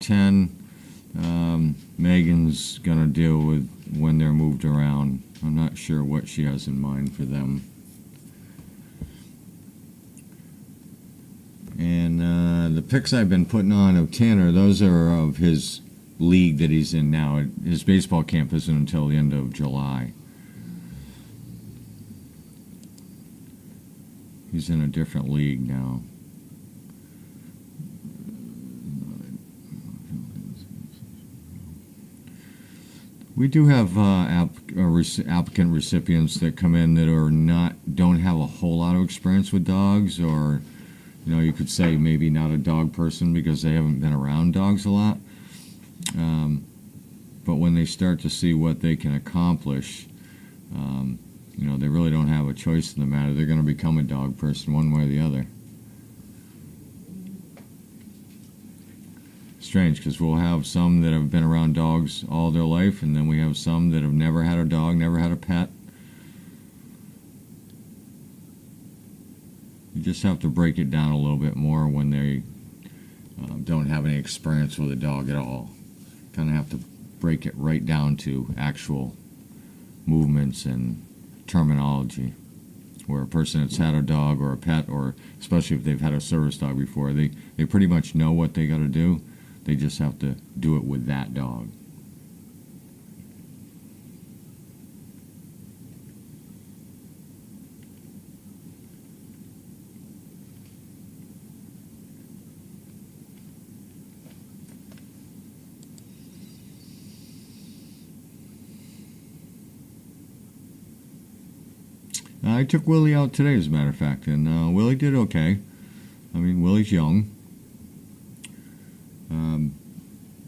10, Megan's going to deal with when they're moved around. I'm not sure what she has in mind for them. And the pics I've been putting on of Tanner, those are of his league that he's in now. His baseball camp isn't until the end of July. He's in a different league now. We do have applicant recipients that come in that don't have a whole lot of experience with dogs, or you could say maybe not a dog person because they haven't been around dogs a lot. But when they start to see what they can accomplish, they really don't have a choice in the matter. They're going to become a dog person one way or the other. Strange, because we'll have some that have been around dogs all their life, and then we have some that have never had a dog, never had a pet. You just have to break it down a little bit more when they don't have any experience with a dog at all. Kind of have to break it right down to actual movements and terminology. Where a person that's had a dog or a pet, or especially if they've had a service dog before, they pretty much know what they got to do. They just have to do it with that dog. I took Willie out today, as a matter of fact, and Willie did okay. I mean, Willie's young.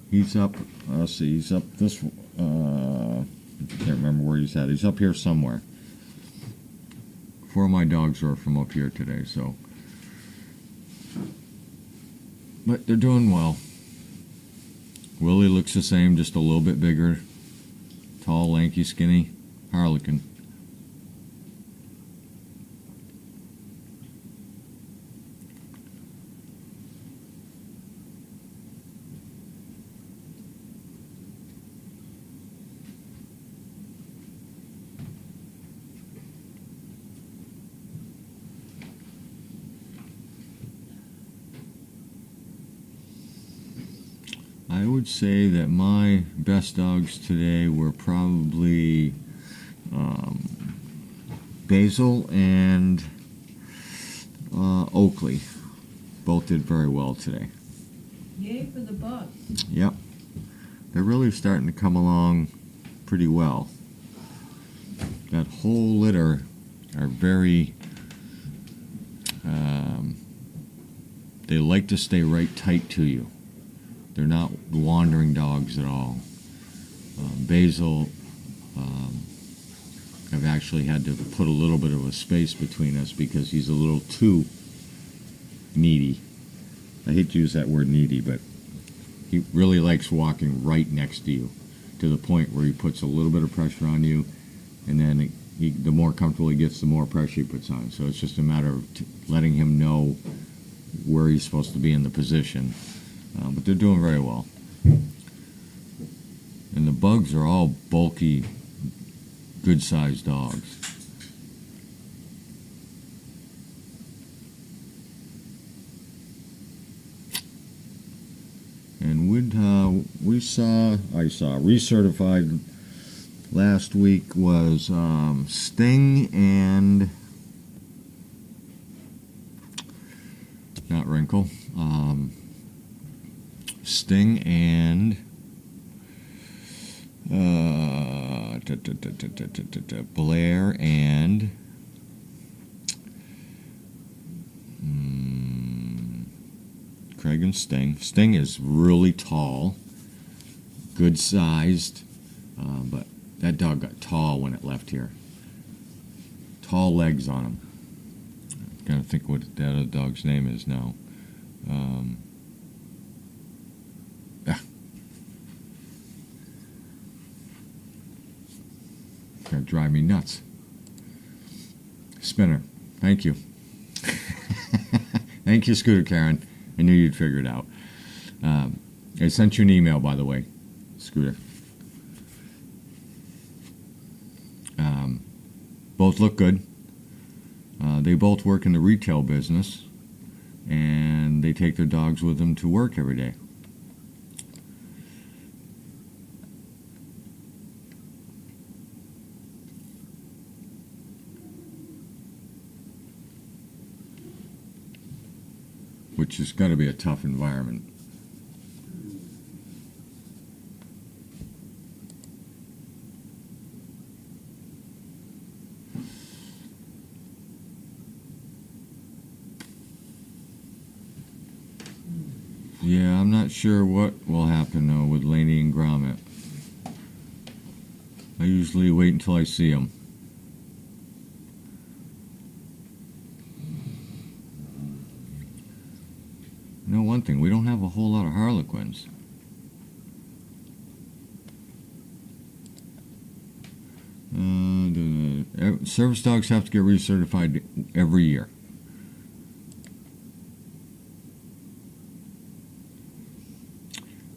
He's up, let's see, he's up this, I can't remember where he's at. He's up here somewhere. 4 of my dogs are from up here today, so. But they're doing well. Willie looks the same, just a little bit bigger. Tall, lanky, skinny, harlequin. I would say that my best dogs today were probably Basil and Oakley. Both did very well today. Yay for the buck. Yep. They're really starting to come along pretty well. That whole litter are very... they like to stay right tight to you. They're not wandering dogs at all. Basil, I've actually had to put a little bit of a space between us because he's a little too needy. I hate to use that word needy, but he really likes walking right next to you, to the point where he puts a little bit of pressure on you, and then the more comfortable he gets, the more pressure he puts on. So it's just a matter of letting him know where he's supposed to be in the position. But they're doing very well. And the bugs are all bulky, good-sized dogs. And I saw recertified last week was Sting and not Wrinkle. Sting and Blair and Craig and Sting. Sting is really tall, good sized, but that dog got tall when it left here. Tall legs on him. I'm trying to think what that other dog's name is now. Gonna drive me nuts. Spinner. Thank you. Thank you, Scooter Karen. I knew you'd figure it out. I sent you an email, by the way, Scooter. Both look good. They both work in the retail business, and they take their dogs with them to work every day. Which has got to be a tough environment. Yeah, I'm not sure what will happen though with Laney and Gromit. I usually wait until I see them. You know one thing, we don't have a whole lot of Harlequins. Service dogs have to get recertified every year.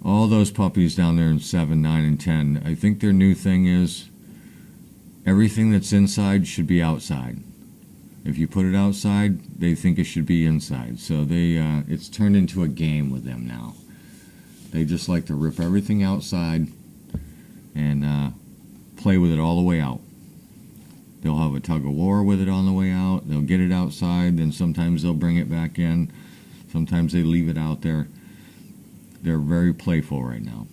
All those puppies down there in 7, 9, and 10, I think their new thing is everything that's inside should be outside. If you put it outside, they think it should be inside. So it's turned into a game with them now. They just like to rip everything outside and play with it all the way out. They'll have a tug of war with it on the way out. They'll get it outside, then sometimes they'll bring it back in. Sometimes they leave it out there. They're very playful right now.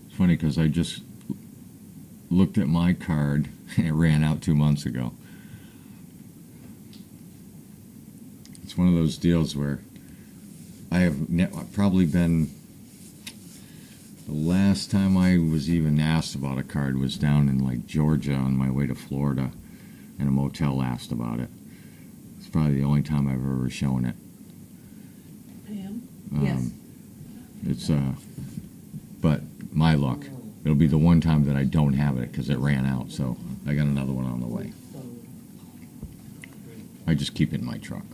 It's funny because I just looked at my card and it ran out 2 months ago. It's one of those deals where I have probably been, the last time I was even asked about a card was down in like Georgia on my way to Florida, and a motel asked about it. It's probably the only time I've ever shown it. Pam? Yes. It's but my luck, it'll be the one time that I don't have it because it ran out. So I got another one on the way. I just keep it in my truck.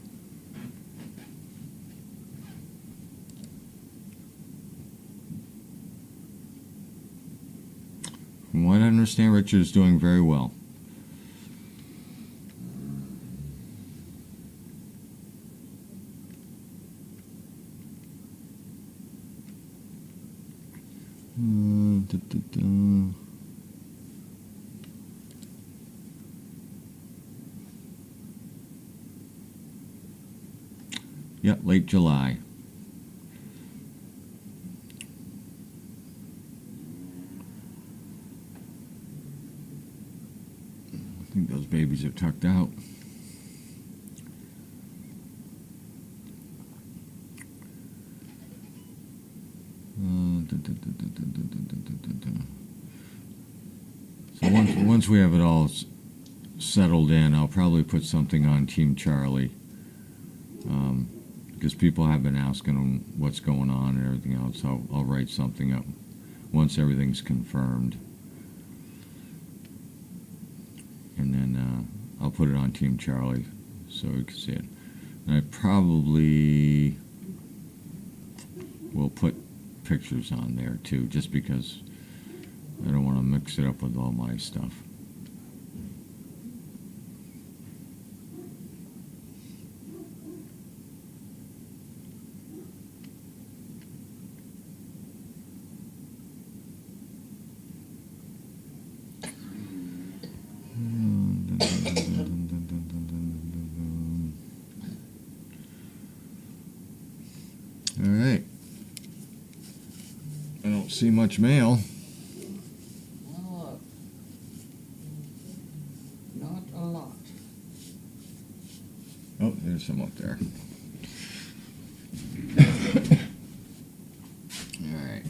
From what I understand, Richard is doing very well. Yeah, late July. I think those babies are tucked out. So once we have it all settled in, I'll probably put something on Team Charlie, because people have been asking them what's going on and everything else. I'll write something up once everything's confirmed, and then I'll put it on Team Charlie so we can see it. And I probably will put pictures on there too, just because I don't want to mix it up with all my stuff. Don't see much mail. Oh, look. Not a lot. Oh, there's some up there. All right.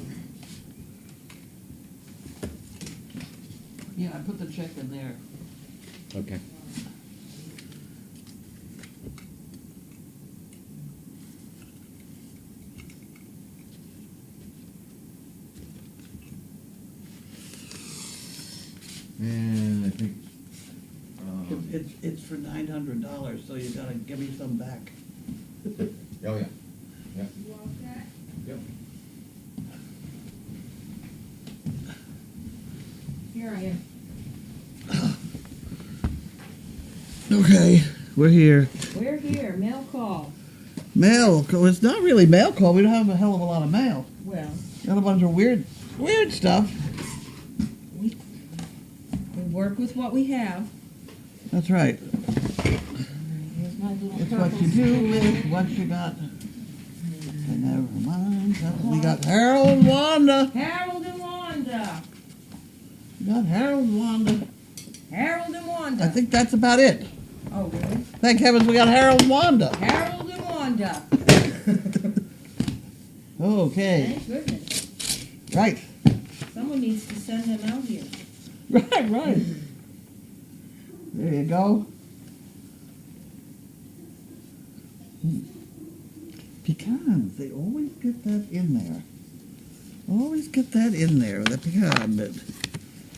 Yeah, I put the check in there. Okay. And I think. It's for $900, so you gotta give me some back. Oh yeah. Yeah. You want that? Yep. Here I am. Okay, we're here. We're here, mail call. Mail call. It's not really mail call. We don't have a hell of a lot of mail. Well, Got a bunch of weird stuff. we work with what we have. That's right. Here's my little It's what you do with what you got. And never mind. We got Harold and Wanda. Harold and Wanda. We got Harold and Wanda. Harold and Wanda. I think that's about it. Oh, really? Thank heavens we got Harold and Wanda. Harold and Wanda. Okay. Thank goodness. Right. Someone needs to send them out here. Right. There you go. Pecans, they always get that in there. Always get that in there, the pecan bit.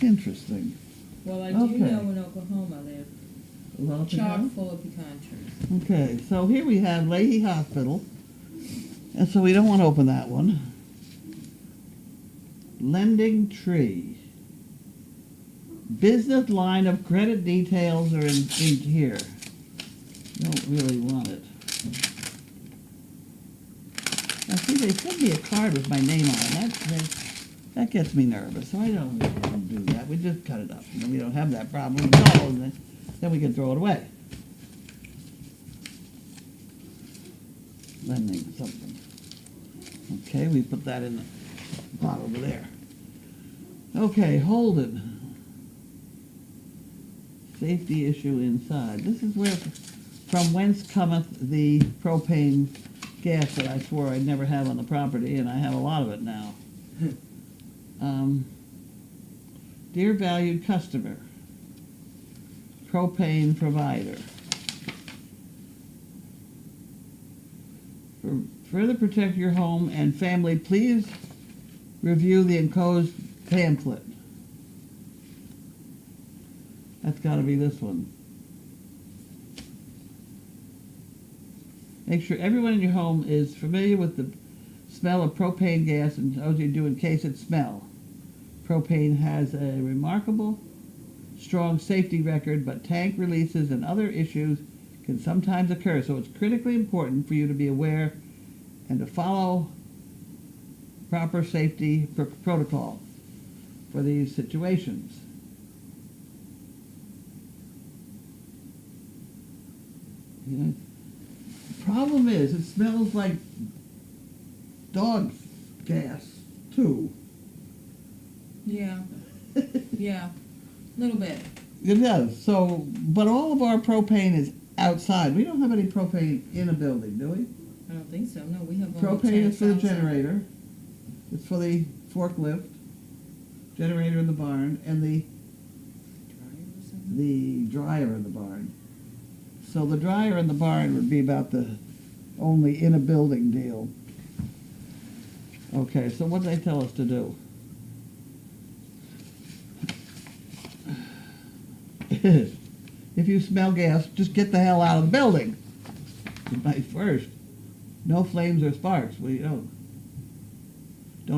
Interesting. Well, I Okay. do know in Oklahoma they're A lot of chock pecan? full of pecan trees. Okay, so here we have Leahy Hospital. And so we don't want to open that one. Lending Tree. Business line of credit details are in here. Don't really want it. Now see, they sent me a card with my name on it. That gets me nervous, so I don't do that. We just cut it up. And then we don't have that problem at all, and then we can throw it away. Lending something. Okay, we put that in the pot over there. Okay, Holden. Safety issue inside. This is where, from whence cometh the propane gas that I swore I'd never have on the property, and I have a lot of it now. Dear valued customer, propane provider. For further protect your home and family, please review the enclosed pamphlet. That's got to be this one. Make sure everyone in your home is familiar with the smell of propane gas and knows you do in case it smell. Propane has a remarkable, strong safety record, but tank releases and other issues can sometimes occur, so it's critically important for you to be aware and to follow proper safety protocol for these situations. Yeah. Problem is, it smells like dog gas, too. Yeah. Yeah. A little bit. It does. So, but all of our propane is outside. We don't have any propane in a building, do we? I don't think so. No, we have only Propane is for the 10,000. generator. It's for the forklift, generator in the barn, and the dryer in the barn. So the dryer in the barn would be about the only in a building deal. Okay, so what do they tell us to do? If you smell gas, just get the hell out of the building. Right first. No flames or sparks. We don't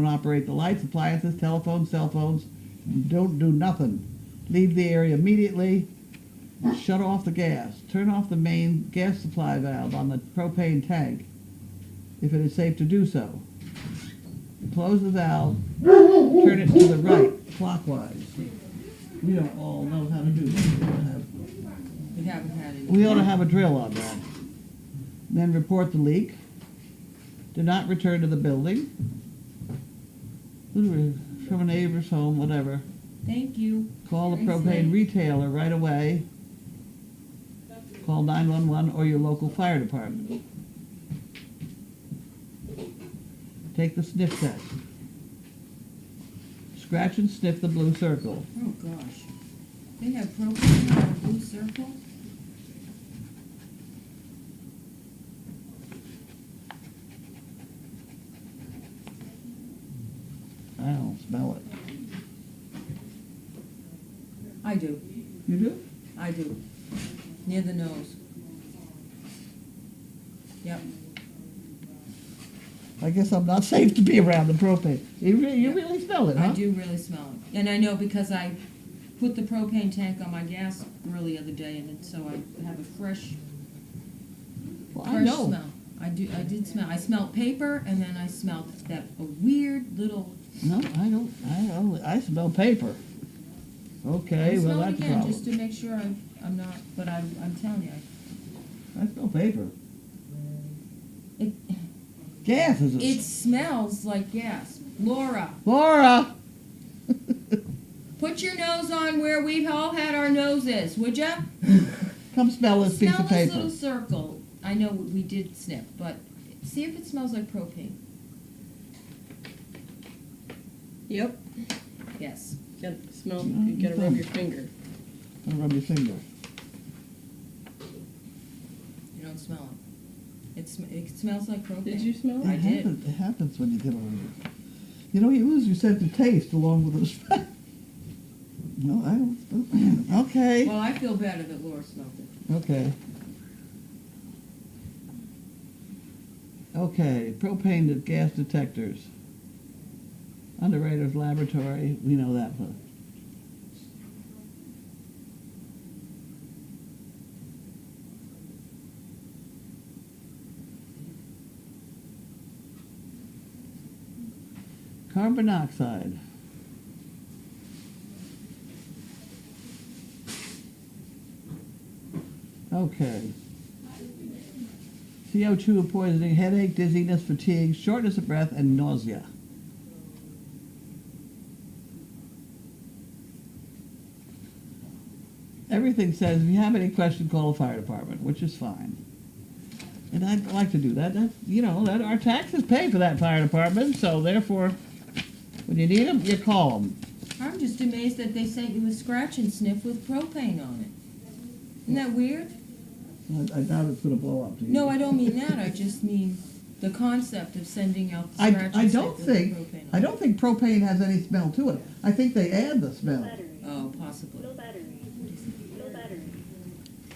operate the lights, appliances, telephones, cell phones. Don't do nothing. Leave the area immediately. Shut off the gas. Turn off the main gas supply valve on the propane tank if it is safe to do so. Close the valve. Turn it to the right, clockwise. We don't all know how to do this. We haven't had any. We ought to have a drill on that. Then report the leak. Do not return to the building. from a neighbor's home, whatever. Thank you. Call the Thanks, propane Nick. retailer right away. Call 911 or your local fire department. Take the sniff test. Scratch and sniff the blue circle. Oh, gosh. They have propane on a blue circle? I don't smell it. I do. You do? I do. Near the nose. Yep. I guess I'm not safe to be around the propane. You really smell it, huh? I do really smell it. And I know because I put the propane tank on my gas grill the other day, and so I have a fresh Well, I fresh know. smell. I did smell. I smelled paper, and then I smelled a weird little. No, I don't. I smell paper. Okay, I'll well smell it that's a again problem. just to make sure I'm not. But I'm telling you, I smell paper. it Gas is it smells like gas. Laura, Laura! put your nose on where we've all had our noses, would ya? Come smell this piece Smell of this paper. little circle. I know we did sniff, but see if it smells like propane. Yep. Yes. Gotta smell. You gotta rub your finger. Don't rub your finger. You don't smell it. It smells like propane. Did you smell I it? did. It happens when you get older. You know, you lose your sense of taste along with the smell. No, I don't. Okay. Well, I feel better that Laura smelled it. Okay. Okay, propane to gas detectors. Underwriter's laboratory, we know that one. Carbon monoxide. Okay. CO2 poisoning, headache, dizziness, fatigue, shortness of breath, and nausea. Everything says if you have any question, call the fire department, which is fine. And I'd like to do that. That our taxes pay for that fire department, so therefore, when you need them, you call them. I'm just amazed that they sent you a scratch and sniff with propane on it. Isn't that weird? I doubt it's going to blow up to you. No, I don't mean that. I just mean the concept of sending out the scratch I and don't sniff with think propane on I it. don't think propane has any smell to it. I think they add the smell. Oh, possibly. No battery. No battery.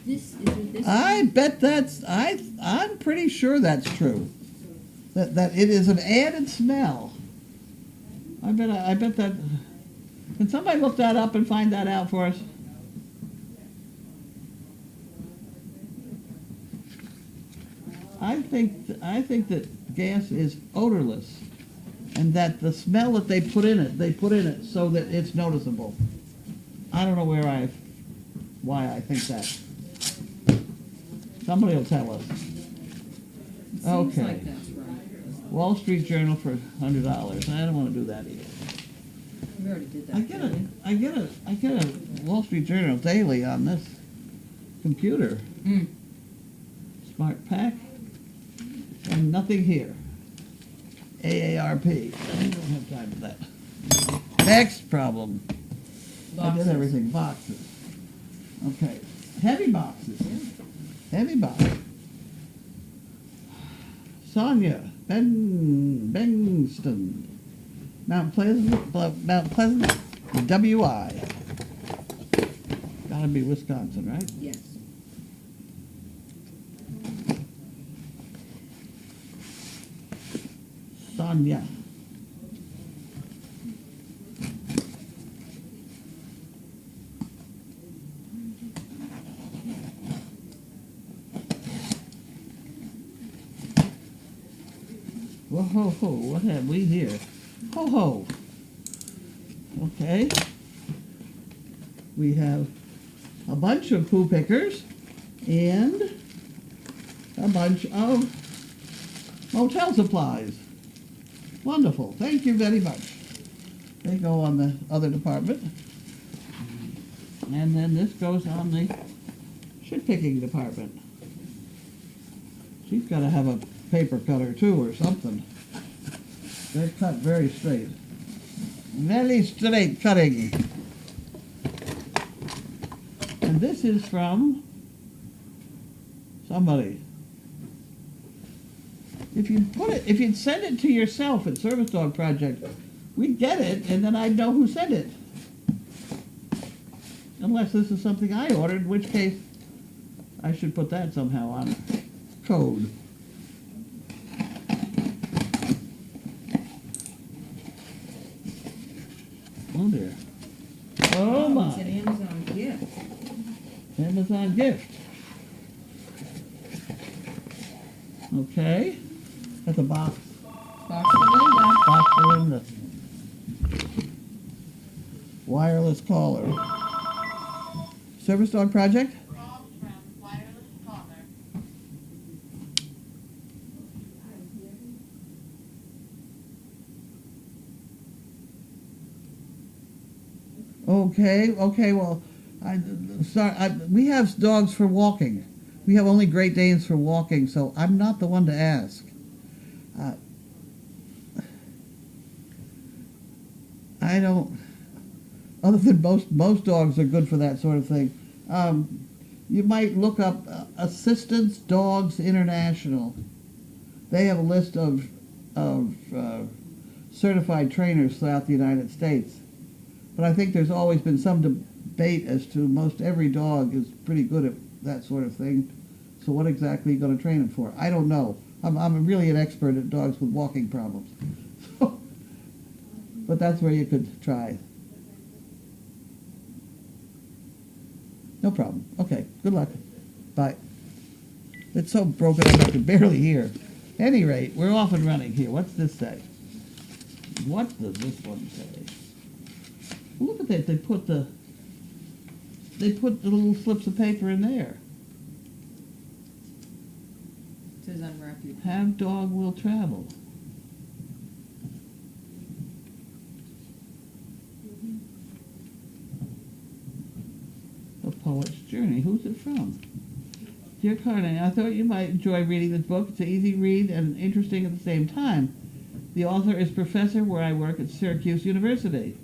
This. I bet I'm pretty sure that's true. That it is an added smell. I bet that. Can somebody look that up and find that out for us? I think that gas is odorless, and that the smell that they put in it so that it's noticeable. I don't know why I think that. Somebody will tell us. It seems Okay. like that's right. Wall Street Journal for $100. I don't want to do that either. We already did that. I get a Wall Street Journal daily on this computer. Mm. Smart pack. And nothing here. AARP. I don't have time for that. Next problem. I did Boxes. everything. Boxes. Okay. Heavy boxes. Heavy box. Sonia Bengston. Mount Pleasant, WI. Gotta be Wisconsin, right? Yes. Sonia. Whoa, ho, ho, what have we here? Ho, ho. Okay. We have a bunch of poo pickers and a bunch of motel supplies. Wonderful. Thank you very much. They go on the other department. And then this goes on the shit picking department. She's gotta have a paper cutter too or something. They're cut very straight. Very straight cutting. And this is from somebody. If you'd send it to yourself at Service Dog Project, we'd get it, and then I'd know who sent it. Unless this is something I ordered, in which case I should put that somehow on code. Oh dear. Oh It's an my. Amazon gift. Amazon gift. Okay. That's a box. Box for Linda. Box for Linda. Wireless caller. Service Dog Project? Call from wireless caller. Okay, well, we have dogs for walking. We have only Great Danes for walking, so I'm not the one to ask. I don't, other than most dogs are good for that sort of thing. You might look up Assistance Dogs International. They have a list of certified trainers throughout the United States. But I think there's always been some debate as to most every dog is pretty good at that sort of thing. So what exactly are you going to train them for? I don't know. I'm really an expert at dogs with walking problems. But that's where you could try. No problem. Okay, good luck. Bye. It's so broken up I can barely hear. Any rate, we're off and running here. What's this say? What does this one say? Look at that. They put the little slips of paper in there. It says unwrap you. Have dog will travel. A Poet's Journey. Who's it from? Dear Carney, I thought you might enjoy reading this book. It's an easy read and interesting at the same time. The author is professor where I work at Syracuse University.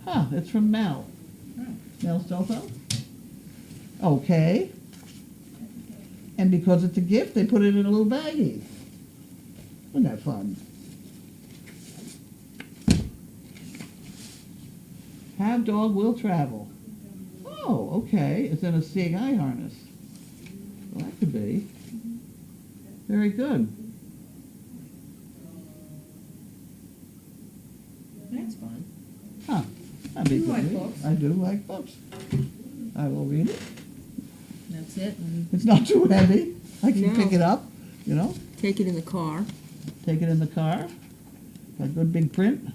Huh, it's from Mel. Mel Stolfo? Okay. And because it's a gift, they put it in a little baggie. Isn't that fun? Have dog will travel. Oh, okay. It's in a seeing eye harness. Well, that could be. Very good. That's fun. Huh. That'd be You good like read. books. I do like books. I will read it. That's it. It's not too heavy. I can No. pick it up, you know, Take it in the car. take it in the car. Got good big print.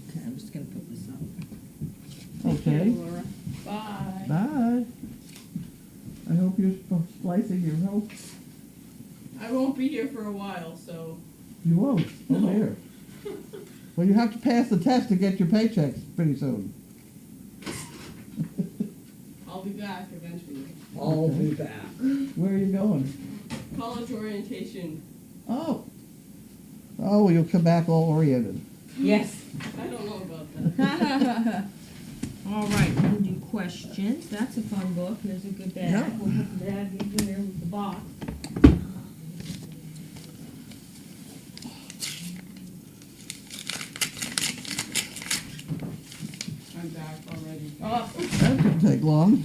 Okay, I'm just gonna put this up. Okay. Laura. Bye. Bye. I hope you're splicing your rope. I won't be here for a while, so You won't. Oh, No. dear. Well, you have to pass the test to get your paychecks pretty soon. I'll be back eventually. I'll be back. Where are you going? College orientation. Oh. Oh, well, you'll come back all oriented. Yes. I don't know about that. All right, we'll do questions. That's a fun book. Here's a good bag. Yeah. We'll put the bag in here with the box. I'm back already. Oh, That didn't take long.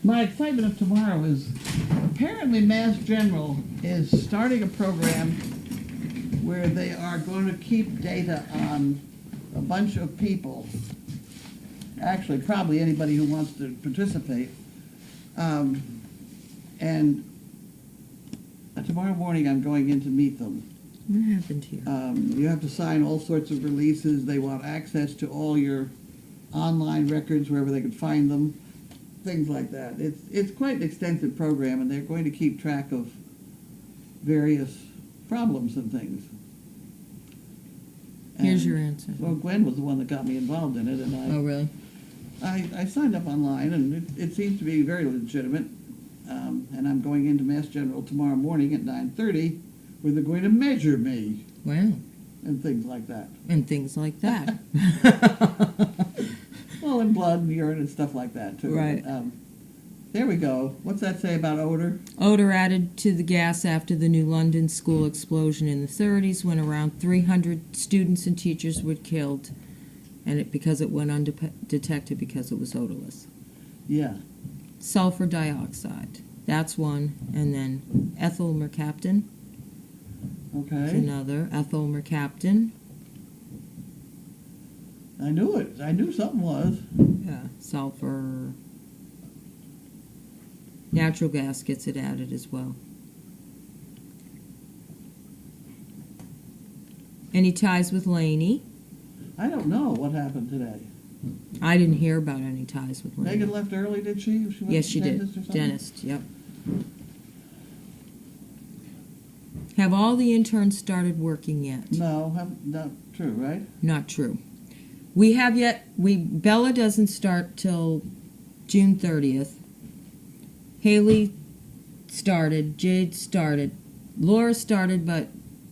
My excitement of tomorrow is apparently Mass General is starting a program where they are going to keep data on a bunch of people. Actually, probably anybody who wants to participate. And Tomorrow morning, I'm going in to meet them. What happened here? You have to sign all sorts of releases. They want access to all your online records wherever they can find them, things like that. It's quite an extensive program, and they're going to keep track of various problems and things. Here's And- your answer. Well, Gwen was the one that got me involved in it, and Oh, really? I signed up online, and it seems to be very legitimate. And I'm going into Mass General tomorrow morning at 9:30, where they're going to measure me Wow. and things like that. And things like that. Well, and blood and urine and stuff like that, too. Right. There we go. What's that say about odor? Odor added to the gas after the New London school explosion in the 30s, when around 300 students and teachers were killed, and because it went undetected because it was odorless. Yeah. Sulfur dioxide, that's one, and then ethyl mercaptan is Okay. another. Ethyl mercaptan, I knew it. I knew something was. sulfur. Natural gas gets it added as well. Any ties with Laney? I don't know what happened today. I didn't hear about any ties with Laney. Megan left early, did she? She went Yes, to she the dentist or did. something? Dentist, yep. Have all the interns started working yet? No, not true, right? Not true. We have yet. Bella doesn't start till June 30th. Haley started. Jade started. Laura started, but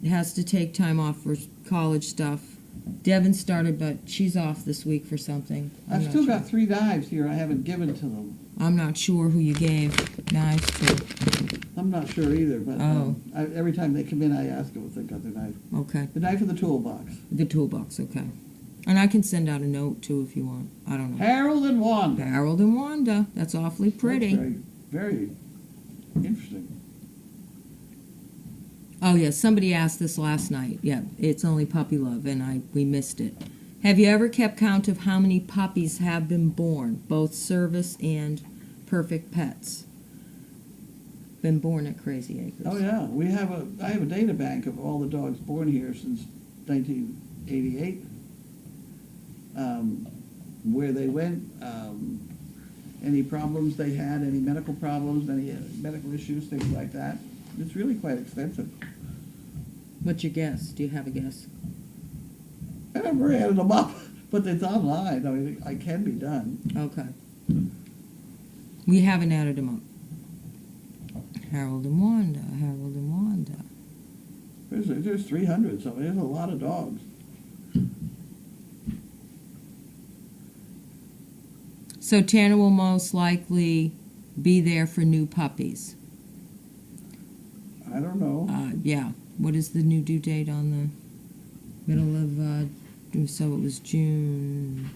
has to take time off for college stuff. Devin started, but she's off this week for something. I'm I've not still sure. got 3 knives here I haven't given to them. I'm not sure who you gave knives to. I'm not sure either, but Oh. every time they come in, I ask them if they've got their knife. Okay. The knife in the toolbox. The toolbox, okay. And I can send out a note, too, if you want. I don't know. Harold and Wanda. Harold and Wanda. That's awfully pretty. That's very, very interesting. Oh, yeah, somebody asked this last night. Yeah, it's only puppy love, and we missed it. Have you ever kept count of how many puppies have been born, both service and perfect pets? Been born at Crazy Acres. Oh yeah, I have a data bank of all the dogs born here since 1988. Where they went, any problems they had, any medical problems, any medical issues, things like that. It's really quite extensive. What's your guess? Do you have a guess? I never added them up, but it's online. I mean, it can be done. Okay. We haven't added them up. Harold and Wanda, Harold and Wanda. There's 300 something. There's a lot of dogs. So Tanner will most likely be there for new puppies. I don't know. Yeah. What is the new due date on the middle of, so it was June,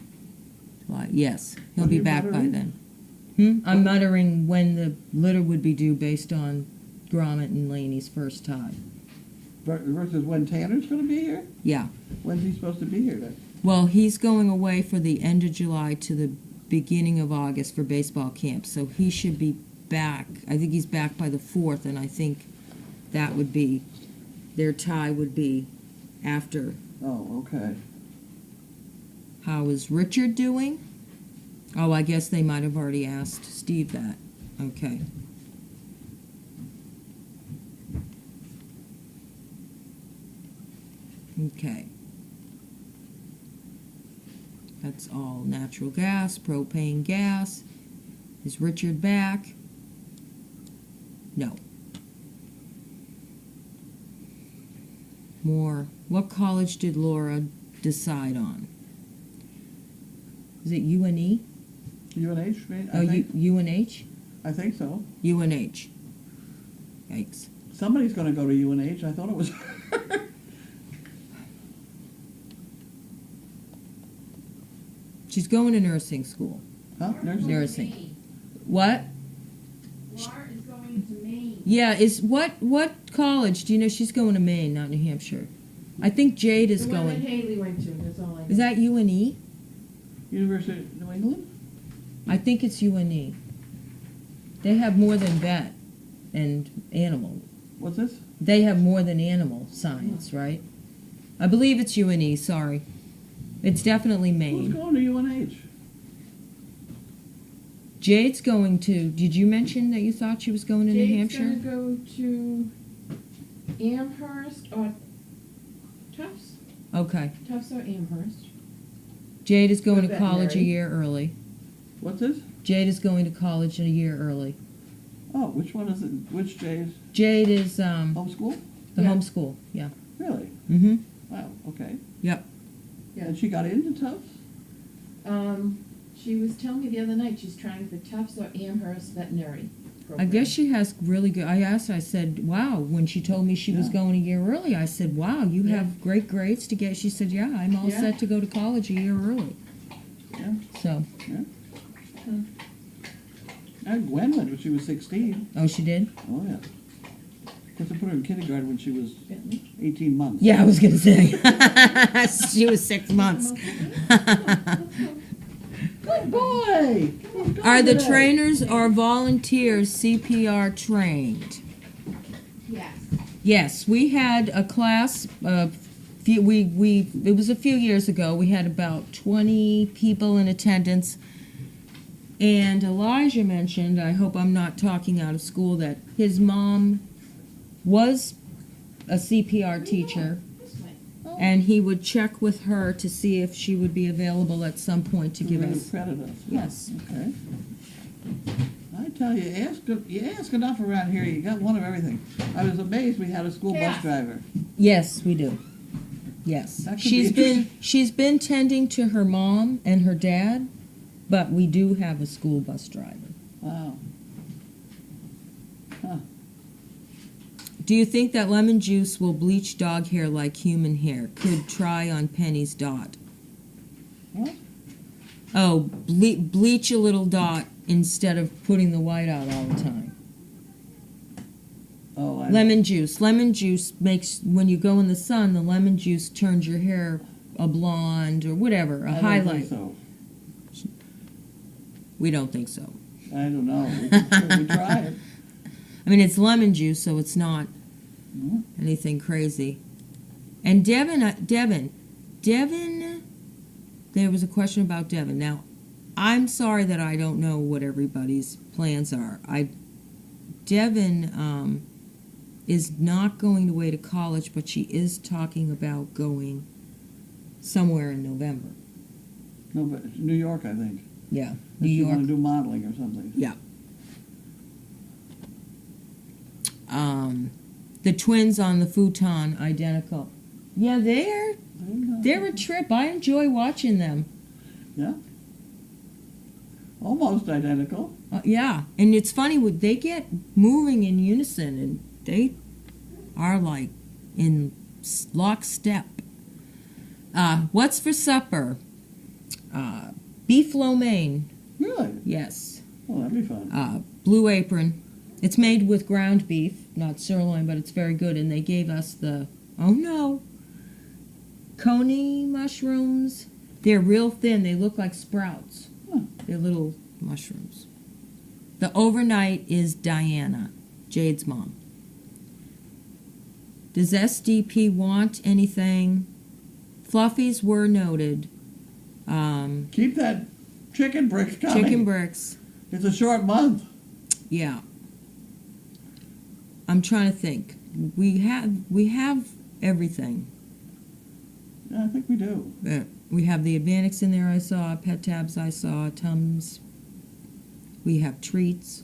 July. Yes, he'll What are be you back by muttering? then. I'm muttering when the litter would be due based on Gromit and Laney's first time. Versus when Tanner's going to be here? Yeah. When's he supposed to be here then? Well, he's going away for the end of July to the beginning of August for baseball camp, so he should be back. I think he's back by the 4th, and I think that would be, their tie would be after. Oh, okay. How is Richard doing? Oh, I guess they might have already asked Steve that. Okay. Okay. That's all natural gas, propane gas. Is Richard back? No. More. What college did Laura decide on? Is it UNE? UNH, maybe? Oh, UNH? I think so. UNH. Yikes. Somebody's going to go to UNH. I thought it was her. She's going to nursing school. Huh? Nursing? Nursing. What? Laura is going to Maine. Yeah, what college? Do you know she's going to Maine, not New Hampshire? I think Jade is The one that going. Haley went to, that's all I know. Is that UNE? University of New England? I think it's UNE. They have more than vet and animal What's this? They have more than animal science, right? I believe it's UNE, sorry. It's definitely Who's Maine. going to UNH? Jade's going to, did you mention that you thought she was going to New Jade's Hampshire? gonna go to Amherst or Tufts. Okay. Tufts or Amherst. Jade is going For to college a veterinary. year early. What's this? Jade is going to college a year early. Oh, which one is it? Which Jay's? Jade is Homeschool? the Yeah. Oh, homeschool, yeah. Really? Mm-hmm. Wow, okay. Yep. Yeah. And she got into Tufts? She was telling me the other night she's trying for Tufts or Amherst veterinary I program. guess she has really good. I asked her, I said, wow, when she told me she was Yeah. going a year early, I said, wow, you Yeah. have great grades to get. She said, yeah, I'm all Yeah. set to go to college a year early. Yeah. So, Gwen went when she was 16. oh, she did? Oh, yeah. Of course, I put her in kindergarten when she was Bentley. 18 months. Yeah, I was going to say. She was 6 months. Good boy! Good Are the today. trainers or volunteers CPR trained? Yes. Yes, we had a class. It was a few years ago. We had about 20 people in attendance, and Elijah mentioned. I hope I'm not talking out of school. That his mom was a CPR teacher, This way. and he would check with her to see if she would be available at some point to give us. Credit us. Yes. Okay. I tell you, you ask enough around here, you got one of everything. I was amazed we had a school bus Yes. driver. Yes, we do. Yes, That could she's be been she's been tending to her mom and her dad, but we do have a school bus driver. Wow. Do you think that lemon juice will bleach dog hair like human hair? Could try on Penny's Dot. What? Oh, bleach a little dot instead of putting the white out all the time. Oh, I Lemon juice. Lemon juice makes, when you go in the sun, the lemon juice turns your hair a blonde or whatever, a I don't highlight. think so. We don't think so. I don't know. We can certainly try it. I mean, it's lemon juice, so it's not Mhm. anything crazy. And Devin, there was a question about Devin. Now, I'm sorry that I don't know what everybody's plans are. Devin is not going away to college, but she is talking about going somewhere in November. No, but New York, I think. Yeah, If New you York. want to do modeling or something. The twins on the futon, identical. Yeah, they're a trip. I enjoy watching them. Yeah. Almost identical. Yeah, and it's funny, they get moving in unison, and they are like in lockstep. What's for supper? Beef lo mein. Really? Yes. Well, that'd be fun. Blue Apron. It's made with ground beef, not sirloin, but it's very good. And they gave us coney mushrooms. They're real thin. They look like sprouts. Huh. They're little mushrooms. The overnight is Diana, Jade's mom. Does SDP want anything? Fluffies were noted. Keep that chicken bricks coming. Chicken bricks. It's a short month. Yeah. I'm trying to think. We have everything. Yeah, I think we do. We have the Advantix in there I saw, Pet Tabs I saw, Tums. We have treats.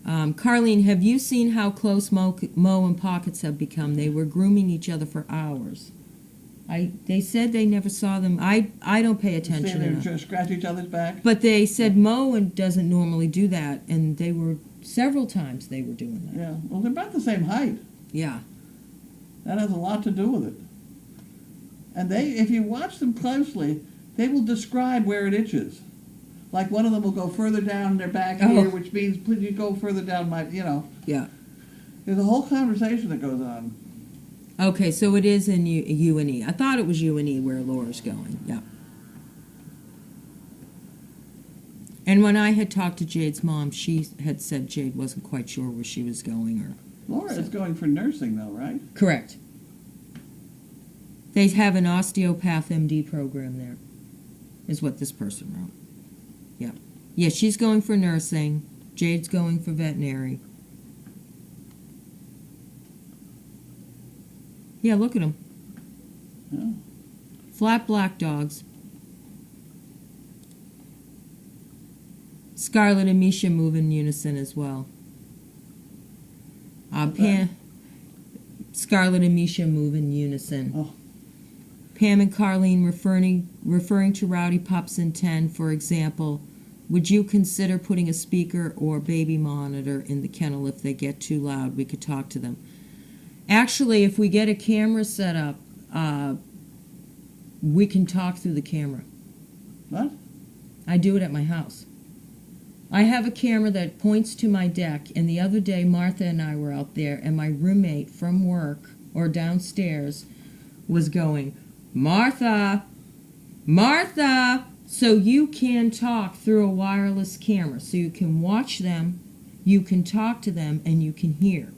Carlene, have you seen how close Mo and Pockets have become? They were grooming each other for hours. They said they never saw them. I don't pay attention Stand there enough. and scratch each other's back. But they said Mo doesn't normally do that, and they were several times they were doing that. Yeah. Well, they're about the same height. Yeah. That has a lot to do with it. And if you watch them closely, they will describe where it itches. Like one of them will go further down their back here, which means please you go further down my, Yeah. There's a whole conversation that goes on. Okay, so it is in UNE. I thought it was UNE where Laura's going. Yeah. And when I had talked to Jade's mom, she had said Jade wasn't quite sure where she was going or Laura is going for nursing, though, right? Correct. They have an osteopath MD program there, is what this person wrote. Yeah. Yeah, she's going for nursing. Jade's going for veterinary. Yeah, look at them. Yeah. Flat black dogs. Scarlet and Misha move in unison as well. Scarlet and Misha move in unison. Oh. Pam and Carlene referring to Rowdy Pups in 10, for example, would you consider putting a speaker or baby monitor in the kennel if they get too loud? We could talk to them. Actually, if we get a camera set up, we can talk through the camera. What? I do it at my house. I have a camera that points to my deck, and the other day Martha and I were out there, and my roommate from work or downstairs was going, Martha, Martha! So you can talk through a wireless camera. So you can watch them, you can talk to them, and you can hear.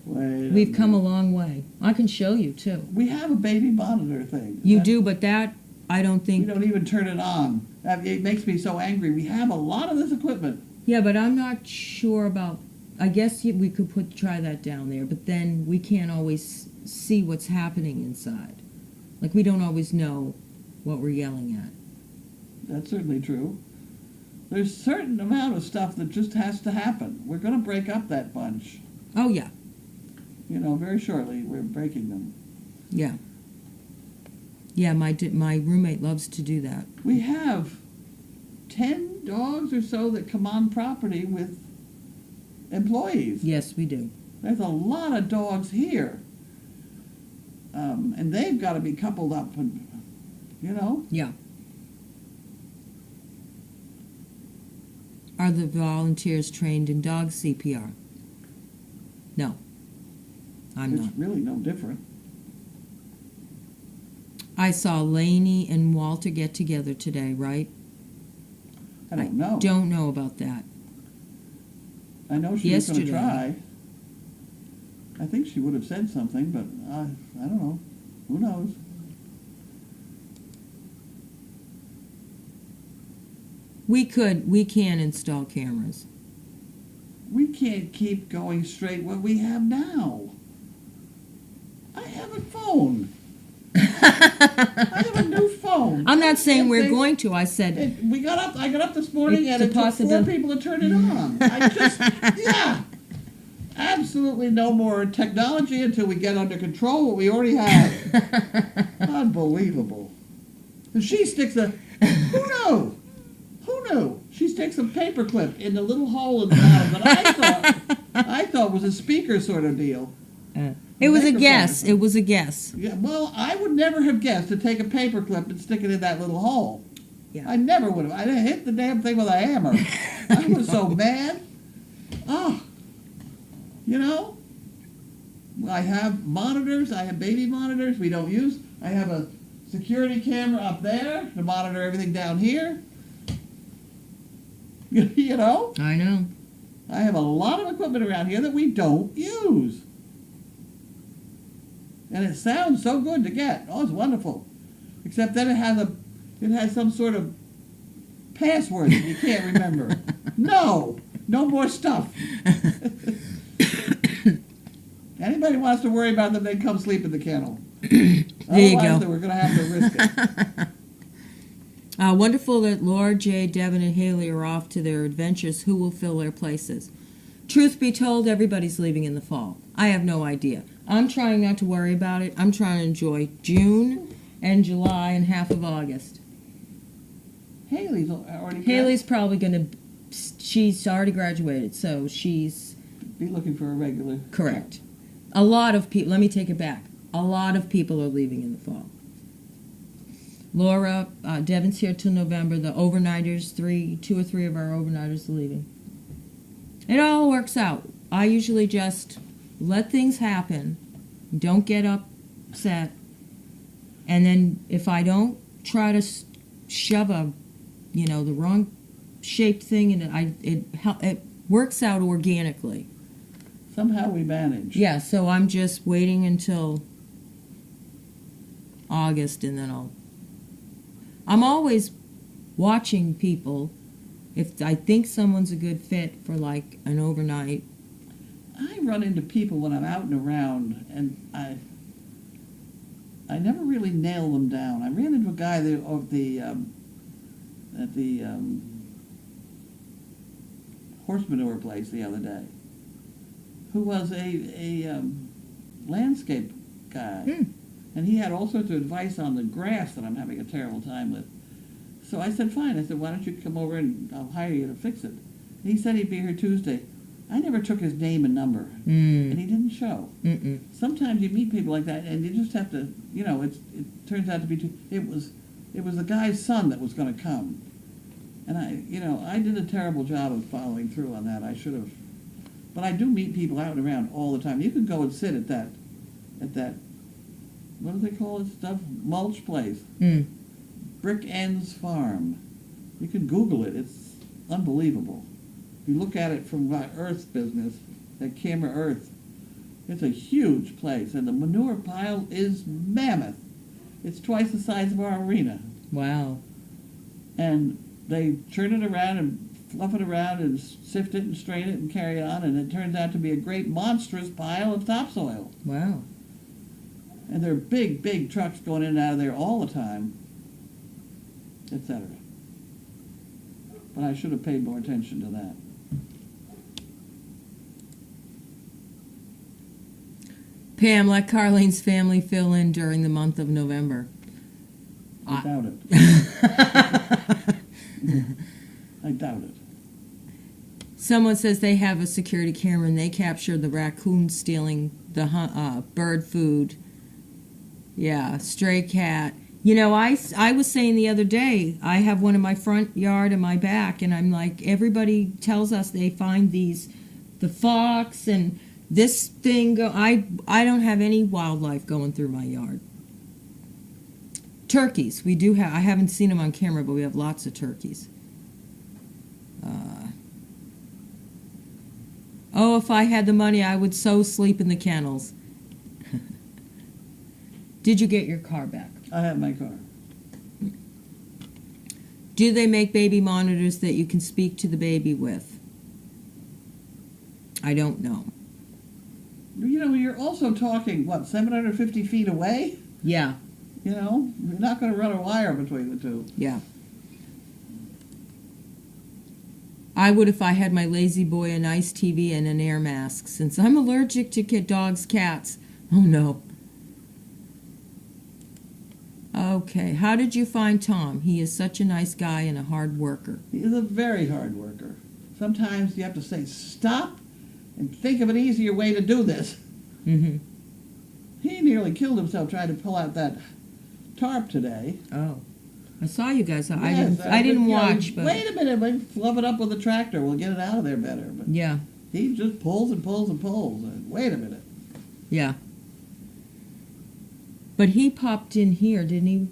We've come a long way. I can show you, too. We have a baby monitor thing. You do, but that, I don't We think... don't even turn it on. It makes me so angry. We have a lot of this equipment. Yeah, but I'm not sure about... I guess we could try that down there, but then we can't always see what's happening inside. Like, we don't always know what we're yelling at. That's certainly true. There's a certain amount of stuff that just has to happen. We're going to break up that bunch. Oh, yeah. You know, very shortly, we're breaking them. Yeah. Yeah, my roommate loves to do that. We have 10 dogs or so that come on property with employees. Yes, we do. There's a lot of dogs here. And they've got to be coupled up, and, you know. Yeah. Are the volunteers trained in dog CPR? No. I'm It's not. really no different. I saw Lainey and Walter get together today, right? I don't know. Don't know about that. I know she was going to Yesterday. try. I think she would have said something, but I don't know. Who knows? We can install cameras. We can't keep going straight what we have now. I have a phone. I have a new phone. I'm not saying we're They- going to. I said, I got up this morning It's and a it took 4 possibility. people to turn it on. Yeah. Absolutely no more technology until we get under control what we already have. Unbelievable. And she sticks who knew? Who knew? She sticks a paperclip in the little hole in the bottom that I thought was a speaker sort of deal. it was a Microphone. guess. It was a guess. Yeah, well, I would never have guessed to take a paperclip and stick it in that little hole. Yeah. I never would have. I'd have hit the damn thing with a hammer. I was so mad. Oh, you know, I have monitors. I have baby monitors we don't use. I have a security camera up there to monitor everything down here. You know, I know. I have a lot of equipment around here that we don't use. And it sounds so good to get. Oh, it's wonderful. Except then it has some sort of password that you can't remember. No more stuff. Anybody wants to worry about them, they come sleep in the kennel. There you Otherwise, go. we're going to have to risk it. Wonderful that Laura, Jay, Devin, and Haley are off to their adventures. Who will fill their places? Truth be told, everybody's leaving in the fall. I have no idea. I'm trying not to worry about it. I'm trying to enjoy June and July and half of August. Haley's already Haley's probably going to... She's already graduated, so she's... be looking for a regular. Correct. A lot of people... Let me take it back. A lot of people are leaving in the fall. Laura, Devin's here till November. The overnighters, 2 or 3 of our overnighters are leaving. It all works out. I usually just let things happen, don't get upset, and then if I don't try to shove the wrong shaped thing, and it works out organically. Somehow we manage. Yeah, so I'm just waiting until August and then I'm always watching people. If I think someone's a good fit for like an overnight. I run into people when I'm out and around, and I never really nail them down. I ran into a guy there at the horse manure place the other day, who was a landscape guy, and he had all sorts of advice on the grass that I'm having a terrible time with. So I said, fine. I said, why don't you come over and I'll hire you to fix it. And he said he'd be here Tuesday. I never took his name and number, and he didn't show. Sometimes you meet people like that, and you just have to, it turns out to be it was the guy's son that was going to come, and I did a terrible job of following through on that. I should have, but I do meet people out and around all the time. You can go and sit at that, what do they call it stuff? Mulch place, Brick Ends Farm. You can Google it. It's unbelievable. You look at it from my Earth business, that Camera Earth, it's a huge place, and the manure pile is mammoth. It's twice the size of our arena. Wow. And they churn it around and fluff it around and sift it and strain it and carry it on, and it turns out to be a great monstrous pile of topsoil. Wow. And there are big, big trucks going in and out of there all the time, etc. But I should have paid more attention to that. Pam, let Carlene's family fill in during the month of November. I doubt it. I doubt it. Someone says they have a security camera and they captured the raccoon stealing the bird food. Yeah, stray cat. I was saying the other day, I have one in my front yard and my back, and I'm like, everybody tells us they find the fox and this thing. I don't have any wildlife going through my yard. Turkeys, we do have. I haven't seen them on camera, but we have lots of turkeys. If I had the money, I would so sleep in the kennels. Did you get your car back? I have my car. Do they make baby monitors that you can speak to the baby with? I don't know. You're also talking, 750 feet away? Yeah. You're not going to run a wire between the two. Yeah. I would if I had my lazy boy, a nice TV, and an air mask, since I'm allergic to dogs, cats. Oh, no. Okay, how did you find Tom? He is such a nice guy and a hard worker. He is a very hard worker. Sometimes you have to say, stop and think of an easier way to do this. Mm-hmm. He nearly killed himself trying to pull out that tarp today. Oh. I saw you guys. Yes, I didn't watch, but... Wait a minute, we fluff it up with a tractor. We'll get it out of there better. But yeah. he just pulls and pulls and pulls. Wait a minute. Yeah. But he popped in here, didn't he?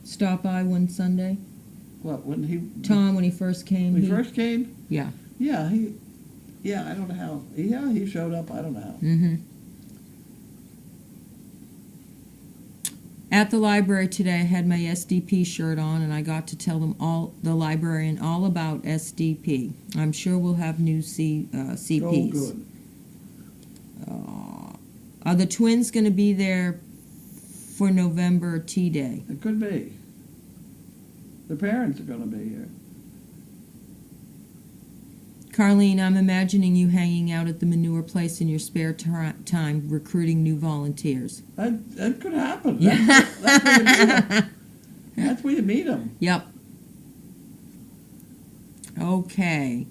Stop by one Sunday? What, when he... Tom, when he first came? When he first came? Yeah. Yeah, I don't know how. Yeah, he showed up. I don't know how. Mm-hmm. At the library today, I had my SDP shirt on, and I got to tell the librarian all about SDP. I'm sure we'll have new CPs. Oh, good. Are the twins going to be there for November Tea Day? It could be. The parents are going to be here. Carlene, I'm imagining you hanging out at the manure place in your spare time, recruiting new volunteers. That could happen. Yeah. That's where you meet them. Yep. Okay.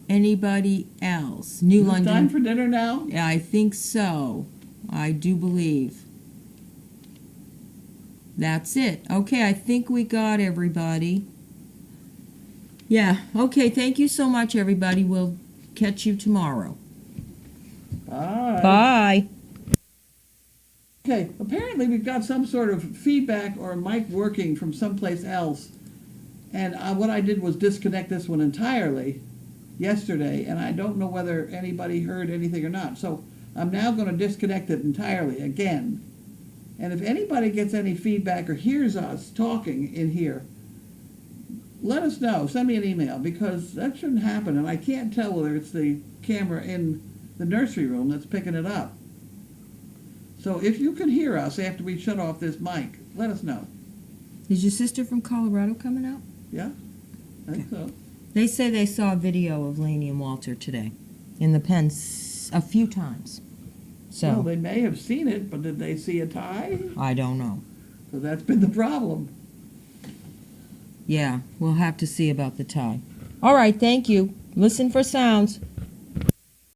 Anybody else? New Is it London. time for dinner now? Yeah, I think so. I do believe. That's it. Okay, I think we got everybody. Yeah, okay, thank you so much, everybody. We'll catch you tomorrow. Bye. Bye. Okay, apparently we've got some sort of feedback or mic working from someplace else. And what I did was disconnect this one entirely yesterday, and I don't know whether anybody heard anything or not. So I'm now going to disconnect it entirely again. And if anybody gets any feedback or hears us talking in here, let us know. Send me an email, because that shouldn't happen. And I can't tell whether it's the camera in the nursery room that's picking it up. So if you can hear us after we shut off this mic, let us know. Is your sister from Colorado coming out? Yeah? I think so. They say they saw a video of Lainey and Walter today in the pen a few times. So Well, they may have seen it, but did they see a tie? I don't know. So that's been the problem. Yeah, we'll have to see about the tie. All right, thank you. Listen for sounds.